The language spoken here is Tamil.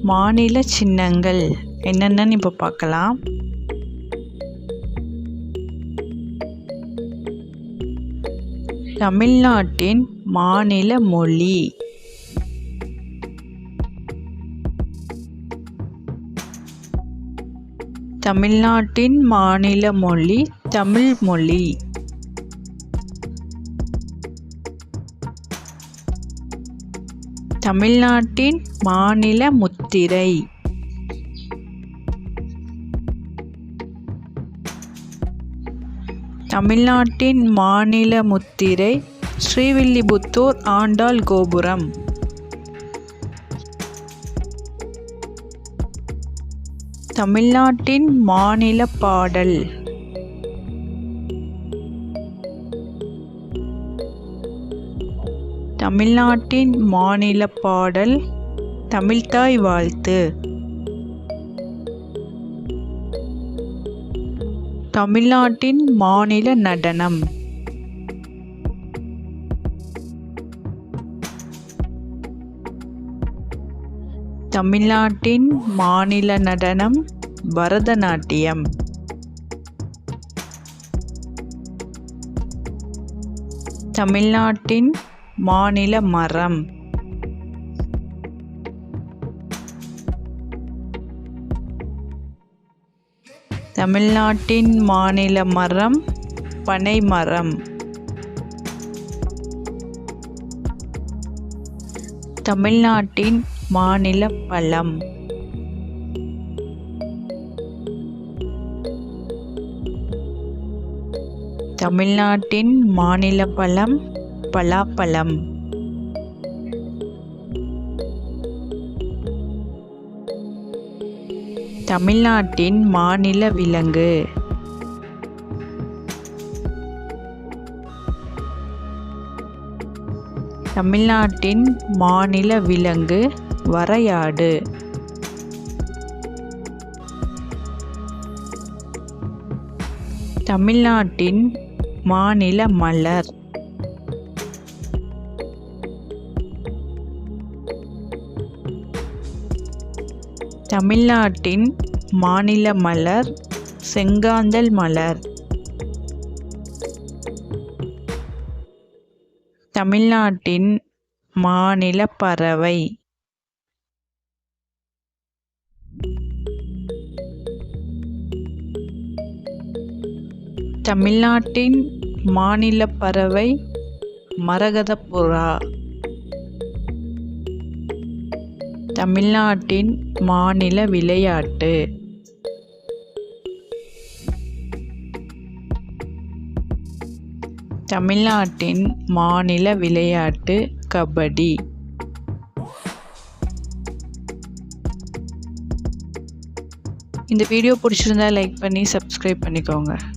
மாநில சின்னங்கள் என்னென்னு இப்போ பார்க்கலாம். தமிழ்நாட்டின் மாநில மொழி. தமிழ்நாட்டின் மாநில மொழி தமிழ் மொழி. தமிழ்நாட்டின் மாநில முத்திரை. தமிழ்நாட்டின் மாநில முத்திரை ஸ்ரீவில்லிபுத்தூர் ஆண்டாள் கோபுரம். தமிழ்நாட்டின் மாநில பாடல். தமிழ்நாட்டின் மாநில பாடல் தமிழ்த்தாய் வாழ்த்து. தமிழ்நாட்டின் மாநில நடனம். தமிழ்நாட்டின் மாநில நடனம் பரதநாட்டியம். தமிழ்நாட்டின் மாநில மரம். தமிழ்நாட்டின் மாநில மரம் பனை மரம். தமிழ்நாட்டின் மாநில பழம். தமிழ்நாட்டின் மாநில பழம் பலாப்பழம். தமிழ்நாட்டின் மாநில விலங்கு. தமிழ்நாட்டின் மாநில விலங்கு வரையாடு. தமிழ்நாட்டின் மாநில மலர். தமிழ்நாட்டின் மாநில மலர் செங்காந்தள் மலர். தமிழ்நாட்டின் மாநில பறவை. தமிழ்நாட்டின் மாநில பறவை மரகதப்புறா. தமிழ்நாட்டின் மாநில விளையாட்டு. தமிழ்நாட்டின் மாநில விளையாட்டு கபடி. இந்த வீடியோ பிடிச்சிருந்தா லைக் பண்ணி சப்ஸ்கிரைப் பண்ணிக்கோங்க.